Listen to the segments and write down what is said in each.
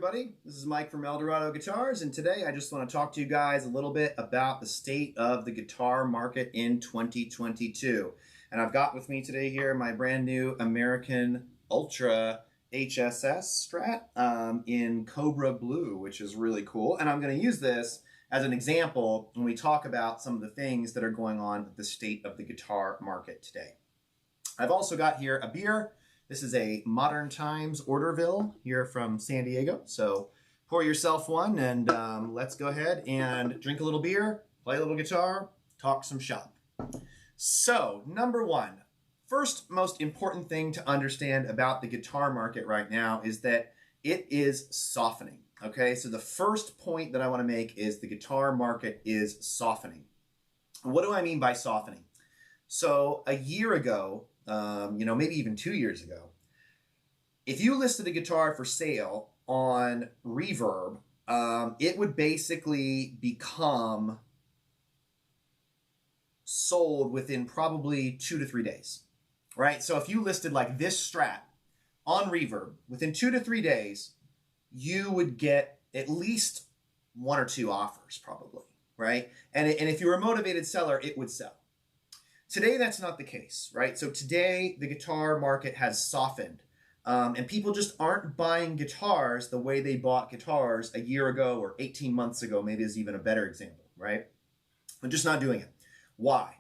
everybody. This is Mike from Eldorado Guitars, and today I just want to talk to you guys a little bit about the state of the guitar market in 2022. And I've got with me today here my brand new American Ultra HSS Strat in Cobra Blue, which is really cool. And I'm going to use this as an example when we talk about some of the things that are going on with the state of the guitar market today. I've also got here a beer. This is a Modern Times Orderville here from San Diego. So pour yourself one and let's go ahead and drink a little beer, play a little guitar, talk some shop. So number one, first most important thing to understand about the guitar market right now is that it is softening. Okay, so the first point that I want to make is the guitar market is softening. What do I mean by softening? So a year ago, maybe even 2 years ago, if you listed a guitar for sale on Reverb, it would basically become sold within probably 2 to 3 days, right? So if you listed like this Strat on Reverb, within 2 to 3 days, you would get at least 1 or 2 offers probably, right? And if you were a motivated seller, it would sell. Today, that's not the case, right? So today, the guitar market has softened, and people just aren't buying guitars the way they bought guitars a year ago or 18 months ago, maybe is even a better example, right? They're just not doing it. Why?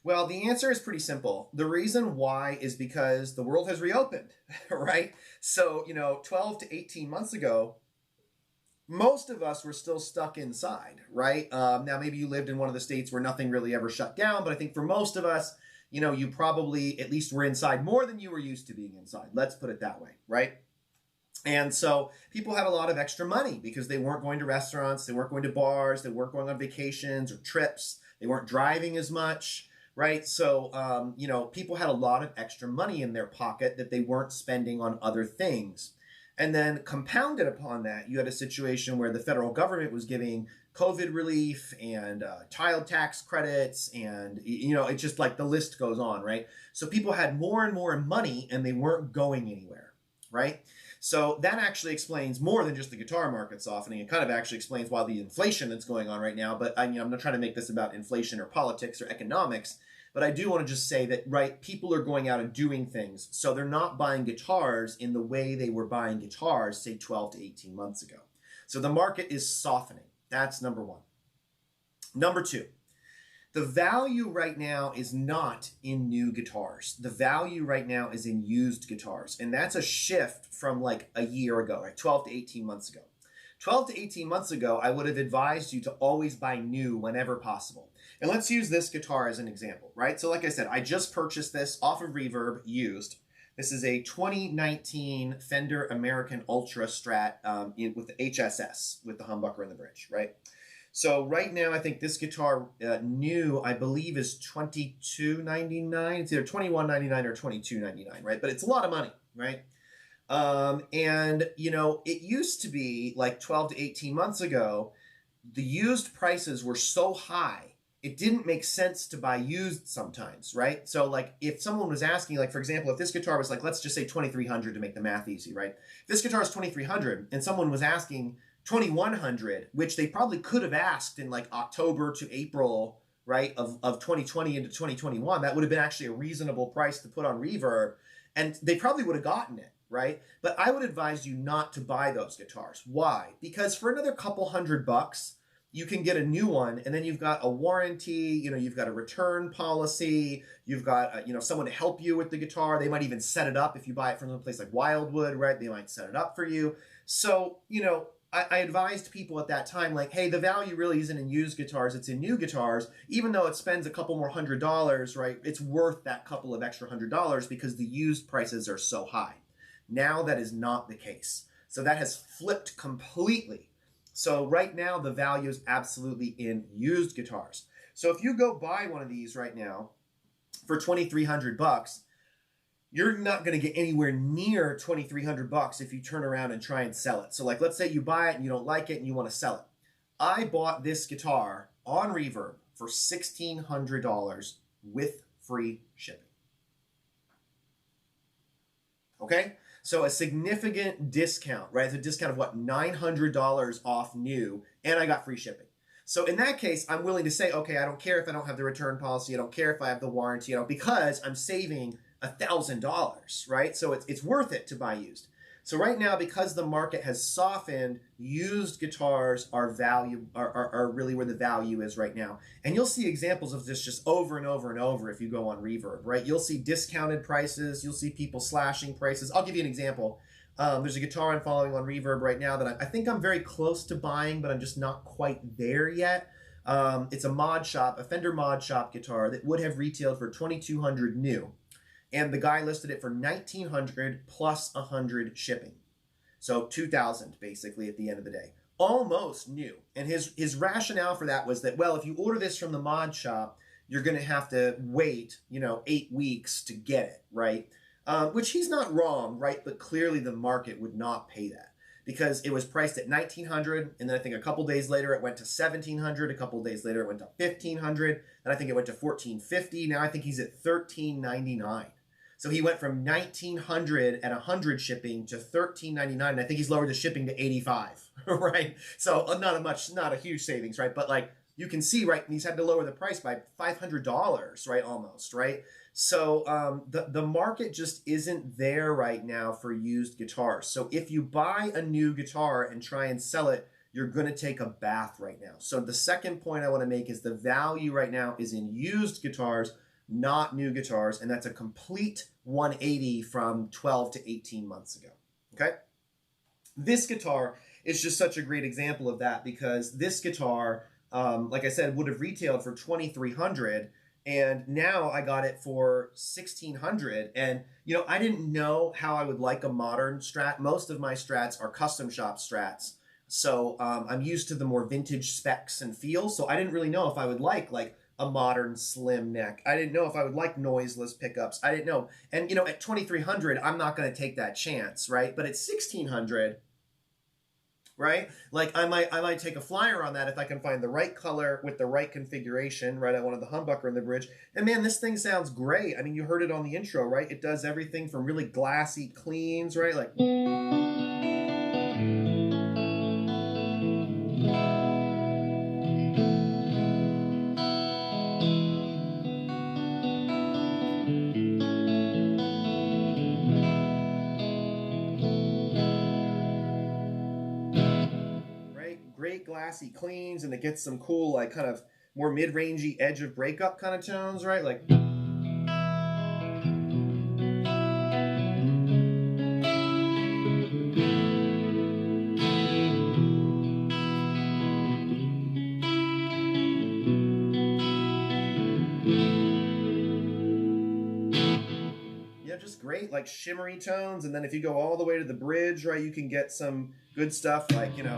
Well, the answer is pretty simple. The reason why is because the world has reopened, right? So, 12 to 18 months ago, most of us were still stuck inside, right? Now, maybe you lived in one of the states where nothing really ever shut down, but I think for most of us, you probably at least were inside more than you were used to being inside. Let's put it that way, right? And so people had a lot of extra money because they weren't going to restaurants, they weren't going to bars, they weren't going on vacations or trips, they weren't driving as much, right? So, people had a lot of extra money in their pocket that they weren't spending on other things. And then compounded upon that, you had a situation where the federal government was giving COVID relief and child tax credits and, it's just like the list goes on, right? So people had more and more money and they weren't going anywhere, right? So that actually explains more than just the guitar market softening. It kind of actually explains why the inflation that's going on right now. But I'm not trying to make this about inflation or politics or economics. But I do want to just say that, right, people are going out and doing things. So they're not buying guitars in the way they were buying guitars, say, 12 to 18 months ago. So the market is softening. That's number one. Number two, the value right now is not in new guitars. The value right now is in used guitars. And that's a shift from like a year ago, right? 12 to 18 months ago. 12 to 18 months ago, I would have advised you to always buy new whenever possible. And let's use this guitar as an example, right? So like I said, I just purchased this off of Reverb used. This is a 2019 Fender American Ultra Strat with the HSS, with the humbucker and the bridge, right? So right now, I think this guitar new, I believe, is $22.99. It's either $21.99 or $22.99, right? But it's a lot of money, right? It used to be like 12 to 18 months ago, the used prices were so high, it didn't make sense to buy used sometimes, right? So like if someone was asking, like for example, if this guitar was like, let's just say 2,300 to make the math easy, right? If this guitar is 2,300 and someone was asking 2,100, which they probably could have asked in like October to April, right, of 2020 into 2021, that would have been actually a reasonable price to put on Reverb, and they probably would have gotten it, right? But I would advise you not to buy those guitars. Why? Because for another couple $100, you can get a new one, and then you've got a warranty, you've got a return policy, you've got, someone to help you with the guitar. They might even set it up if you buy it from a place like Wildwood, right? They might set it up for you. So, I advised people at that time, like, hey, the value really isn't in used guitars, it's in new guitars. Even though it spends a couple more $100, right, it's worth that couple of extra $100 because the used prices are so high. Now that is not the case. So that has flipped completely. So right now, the value is absolutely in used guitars. So if you go buy one of these right now for $2,300, you're not going to get anywhere near $2,300 if you turn around and try and sell it. So like, let's say you buy it and you don't like it and you want to sell it. I bought this guitar on Reverb for $1,600 with free shipping. Okay? So a significant discount, right? It's a discount of what, $900 off new, and I got free shipping. So in that case, I'm willing to say, okay, I don't care if I don't have the return policy. I don't care if I have the warranty, because I'm saving $1,000, right? So it's worth it to buy used. So right now, because the market has softened, used guitars are really where the value is right now. And you'll see examples of this just over and over and over if you go on Reverb, right? You'll see discounted prices. You'll see people slashing prices. I'll give you an example. There's a guitar I'm following on Reverb right now that I think I'm very close to buying, but I'm just not quite there yet. It's a Mod Shop, a Fender Mod Shop guitar that would have retailed for $2,200 new. And the guy listed it for $1,900 plus $100 shipping. So $2,000 basically at the end of the day. Almost new. And his rationale for that was that, well, if you order this from the Mod Shop, you're going to have to wait, 8 weeks to get it, right? Which he's not wrong, right? But clearly the market would not pay that, because it was priced at $1,900, and then I think a couple days later it went to $1,700. A couple days later it went to $1,500, and I think it went to $1,450. Now I think he's at $1,399. So he went from $1,900 at $100 shipping to $1,399, and I think he's lowered the shipping to $85, right? So not a huge savings, right? But like you can see, right, he's had to lower the price by $500, right, almost, right? So the market just isn't there right now for used guitars. So if you buy a new guitar and try and sell it, you're going to take a bath right now. So the second point I want to make is the value right now is in used guitars, not new guitars, and that's a complete 180 from 12 to 18 months ago, okay? This guitar is just such a great example of that, because this guitar, like I said, would have retailed for $2,300, and now I got it for $1,600. And, I didn't know how I would like a modern Strat. Most of my Strats are custom shop Strats. So I'm used to the more vintage specs and feels. So I didn't really know if I would like a modern slim neck. I didn't know if I would like noiseless pickups. I didn't know. And, at $2,300, I'm not going to take that chance, right? But at $1,600, right? Like I might take a flyer on that if I can find the right color with the right configuration, right? I wanted the humbucker in the bridge. And man, this thing sounds great. I mean, you heard it on the intro, right? It does everything from really glassy cleans, right? Like great glassy cleans, and it gets some cool, like kind of more mid-rangey edge of breakup kind of tones, right? Like just great, like shimmery tones. And then if you go all the way to the bridge, right, you can get some good stuff like, and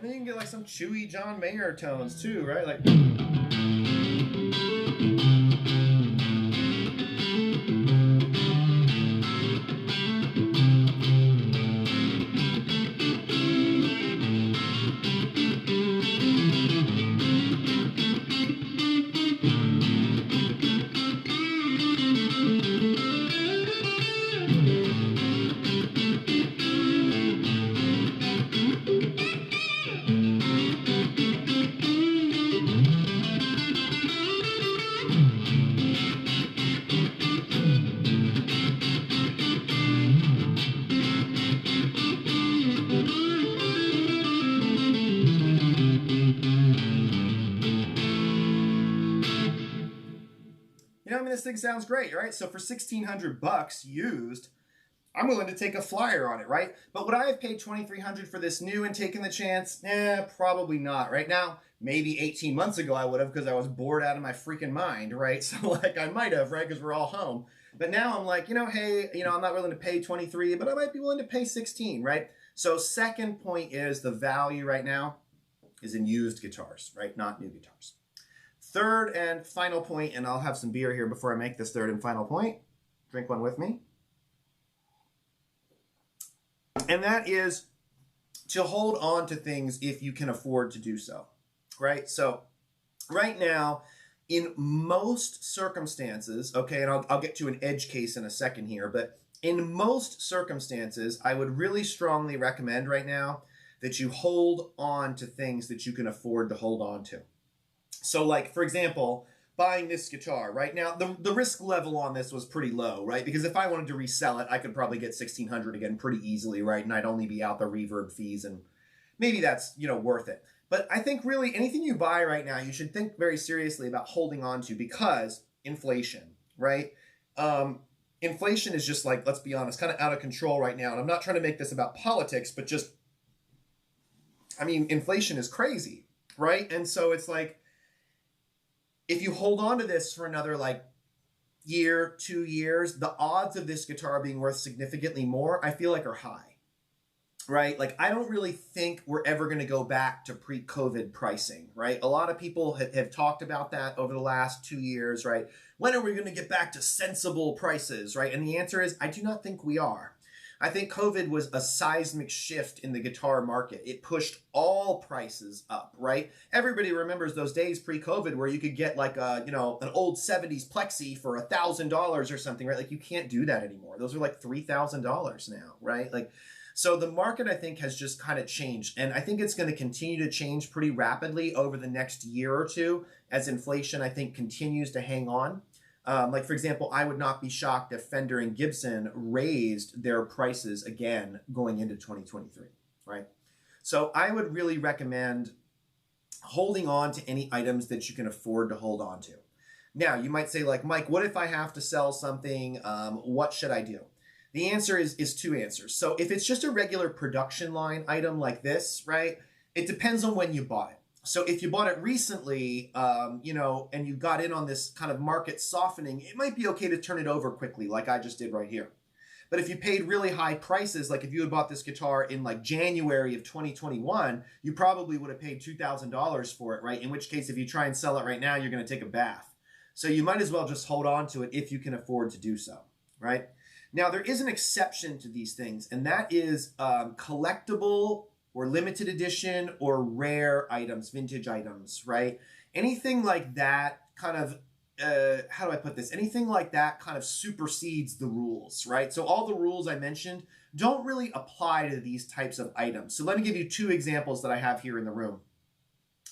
then you can get like some chewy John Mayer tones too, right? Like this thing sounds great, right? So for $1,600 used, I'm willing to take a flyer on it, right? But would I have paid $2,300 for this new and taken the chance? Probably not. Right now, maybe 18 months ago I would have, because I was bored out of my freaking mind, right? So like I might have, right? Because we're all home. But now I'm like, hey, I'm not willing to pay 23, but I might be willing to pay 16, right? So second point is the value right now is in used guitars, right? Not new guitars. third and final point, and I'll have some beer here before I make this third and final point. Drink one with me. And that is to hold on to things if you can afford to do so, right? So right now, in most circumstances, okay, and I'll get to an edge case in a second here, but in most circumstances, I would really strongly recommend right now that you hold on to things that you can afford to hold on to. So like, for example, buying this guitar right now, the risk level on this was pretty low, right? Because if I wanted to resell it, I could probably get $1,600 again pretty easily, right? And I'd only be out the reverb fees, and maybe that's, worth it. But I think really anything you buy right now, you should think very seriously about holding on to, because inflation, right? Inflation is just like, let's be honest, kind of out of control right now. And I'm not trying to make this about politics, but just, inflation is crazy, right? And so it's like, if you hold on to this for another year, 2 years, the odds of this guitar being worth significantly more, I feel like are high, right? Like, I don't really think we're ever going to go back to pre-COVID pricing, right? A lot of people have talked about that over the last 2 years, right? When are we going to get back to sensible prices, right? And the answer is, I do not think we are. I think COVID was a seismic shift in the guitar market. It pushed all prices up, right? Everybody remembers those days pre-COVID where you could get an old 70s Plexi for $1,000 or something, right? Like, you can't do that anymore. Those are like $3,000 now, right? So the market, I think, has just kind of changed. And I think it's going to continue to change pretty rapidly over the next year or two as inflation, I think, continues to hang on. For example, I would not be shocked if Fender and Gibson raised their prices again going into 2023, right? So I would really recommend holding on to any items that you can afford to hold on to. Now, you might say, Mike, what if I have to sell something? What should I do? The answer is two answers. So if it's just a regular production line item like this, right, it depends on when you bought it. So if you bought it recently, and you got in on this kind of market softening, it might be okay to turn it over quickly, like I just did right here. But if you paid really high prices, like if you had bought this guitar in January of 2021, you probably would have paid $2,000 for it, right? In which case, if you try and sell it right now, you're going to take a bath. So you might as well just hold on to it if you can afford to do so, right? Now, there is an exception to these things, and that is collectible or limited edition or rare items, vintage items, right? Anything like that kind of, how do I put this? Anything like that kind of supersedes the rules, right? So all the rules I mentioned don't really apply to these types of items. So let me give you two examples that I have here in the room.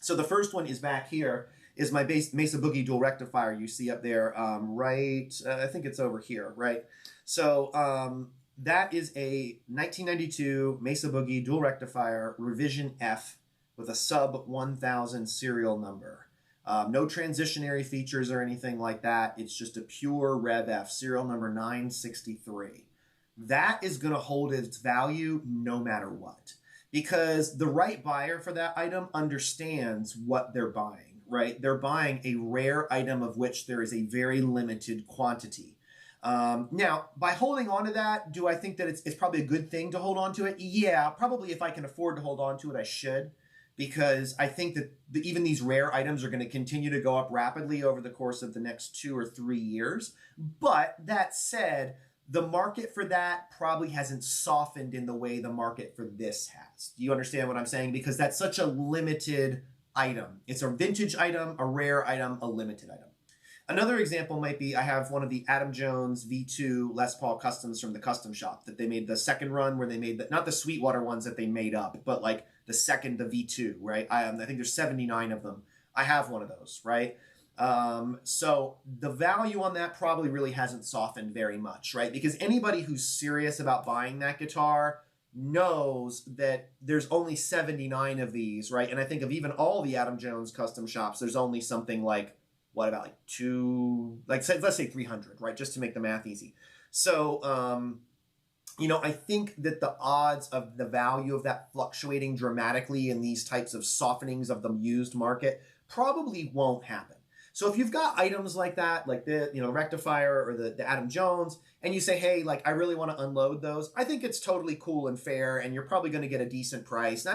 So the first one is back here, is my Mesa Boogie dual rectifier you see up there, I think it's over here, right? So, that is a 1992 Mesa Boogie dual rectifier revision F with a sub 1000 serial number. No transitionary features or anything like that. It's just a pure Rev F, serial number 963. That is going to hold its value no matter what, because the right buyer for that item understands what they're buying, right? They're buying a rare item of which there is a very limited quantity. Now, by holding on to that, do I think that it's probably a good thing to hold on to it? Yeah, probably if I can afford to hold on to it, I should, because I think that even these rare items are going to continue to go up rapidly over the course of the next 2 or 3 years. But that said, the market for that probably hasn't softened in the way the market for this has. Do you understand what I'm saying? Because that's such a limited item. It's a vintage item, a rare item, a limited item. Another example might be, I have one of the Adam Jones V2 Les Paul Customs from the Custom Shop that they made the second run where they made not the Sweetwater ones that they made up, but the V2, right? I think there's 79 of them. I have one of those, right? So the value on that probably really hasn't softened very much, right? Because anybody who's serious about buying that guitar knows that there's only 79 of these, right? And I think of even all the Adam Jones Custom Shops, there's only something let's say 300, right? Just to make the math easy. So, I think that the odds of the value of that fluctuating dramatically in these types of softenings of the used market probably won't happen. So if you've got items like that, like the rectifier or the Adam Jones, and you say, hey, I really want to unload those, I think it's totally cool and fair, and you're probably going to get a decent price.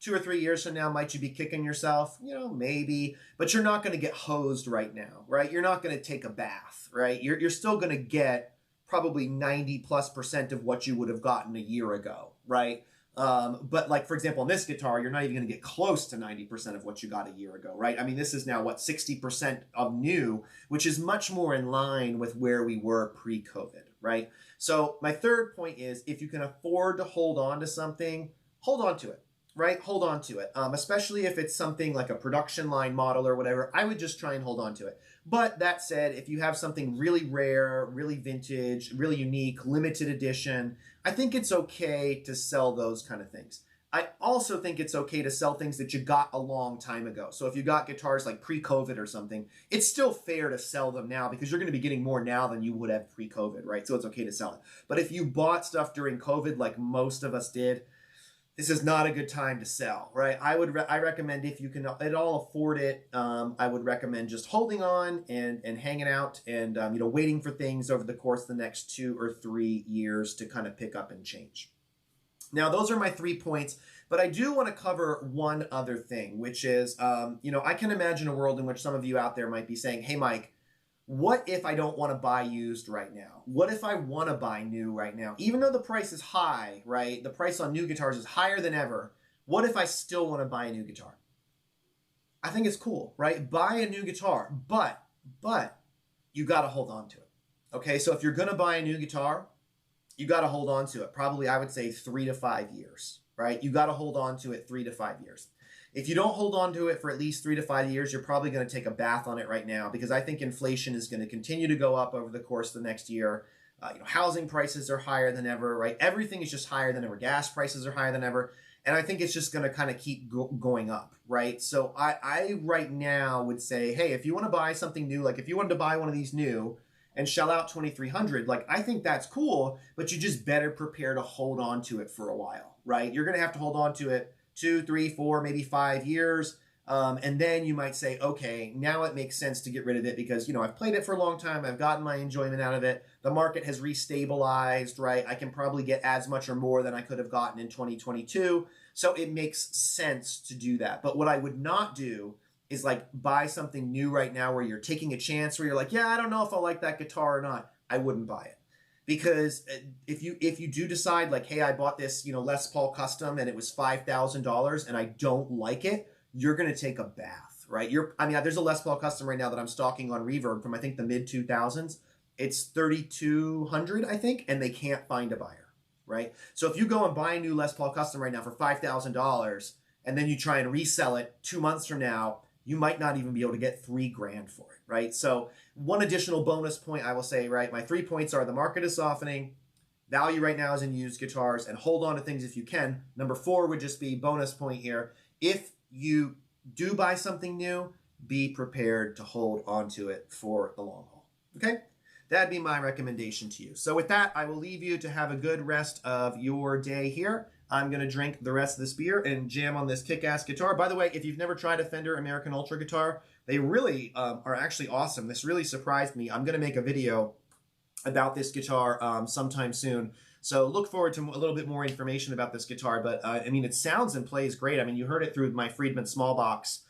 2 or 3 years from now, might you be kicking yourself? You know, maybe, but you're not going to get hosed right now, right? You're not going to take a bath, right? You're still going to get probably 90+% of what you would have gotten a year ago, right? But like, for example, on this guitar, you're not even going to get close to 90% of what you got a year ago, right? I mean, this is now, what, 60% of new, which is much more in line with where we were pre-COVID, right? So my third point is, if you can afford to hold on to something, hold on to it, right? Hold on to it, especially if it's something like a production line model or whatever. I would just try and hold on to it. But that said, if you have something really rare, really vintage, really unique, limited edition, I think it's okay to sell those kind of things. I also think it's okay to sell things that you got a long time ago. So if you got guitars like pre-COVID or something, it's still fair to sell them now because you're going to be getting more now than you would have pre-COVID, right? So it's okay to sell it. But if you bought stuff during COVID, like most of us did, this is not a good time to sell, right? I recommend, if you can at all afford it, I would recommend just holding on and hanging out and waiting for things over the course of the next 2 or 3 years to kind of pick up and change. Now, those are my 3 points, but I do want to cover one other thing, which is, I can imagine a world in which some of you out there might be saying, hey, Mike, what if I don't want to buy used right now? What if I want to buy new right now? Even though the price is high, right? The price on new guitars is higher than ever. What if I still want to buy a new guitar? I think it's cool, right? Buy a new guitar, but you got to hold on to it. Okay, so if you're going to buy a new guitar, you got to hold on to it. Probably, I would say 3 to 5 years, right? You got to hold on to it 3 to 5 years. If you don't hold on to it for at least 3 to 5 years, you're probably going to take a bath on it right now, because I think inflation is going to continue to go up over the course of the next year. Housing prices are higher than ever, right? Everything is just higher than ever. Gas prices are higher than ever. And I think it's just going to kind of keep going up, right? So I right now would say, hey, if you want to buy something new, like if you wanted to buy one of these new and shell out $2,300, like, I think that's cool, but you just better prepare to hold on to it for a while, right? You're going to have to hold on to it 2, 3, 4, maybe 5 years. And then you might say, okay, now it makes sense to get rid of it because, I've played it for a long time. I've gotten my enjoyment out of it. The market has restabilized, right? I can probably get as much or more than I could have gotten in 2022. So it makes sense to do that. But what I would not do is like buy something new right now where you're taking a chance, where you're like, yeah, I don't know if I like that guitar or not. I wouldn't buy it. Because if you do decide like, hey, I bought this, Les Paul Custom and it was $5,000 and I don't like it, you're going to take a bath, right? There's a Les Paul Custom right now that I'm stalking on Reverb from, I think, the mid 2000s. It's $3,200, I think, and they can't find a buyer, right? So if you go and buy a new Les Paul Custom right now for $5,000 and then you try and resell it 2 months from now, you might not even be able to get $3,000 for it, right? So one additional bonus point I will say, right? My 3 points are: the market is softening, value right now is in used guitars, and hold on to things if you can. Number 4 would just be bonus point here. If you do buy something new, be prepared to hold on to it for the long haul, okay? That'd be my recommendation to you. So with that, I will leave you to have a good rest of your day here. I'm going to drink the rest of this beer and jam on this kick-ass guitar. By the way, if you've never tried a Fender American Ultra guitar, they really are actually awesome. This really surprised me. I'm going to make a video about this guitar sometime soon. So look forward to a little bit more information about this guitar. But, it sounds and plays great. You heard it through my Friedman small box,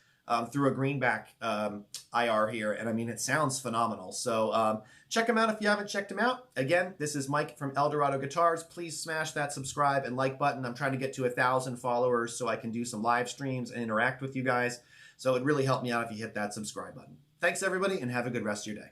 through a greenback IR here. And, it sounds phenomenal. So check them out if you haven't checked them out. Again, this is Mike from El Dorado Guitars. Please smash that subscribe and like button. I'm trying to get to 1,000 followers so I can do some live streams and interact with you guys. So it'd really help me out if you hit that subscribe button. Thanks, everybody, and have a good rest of your day.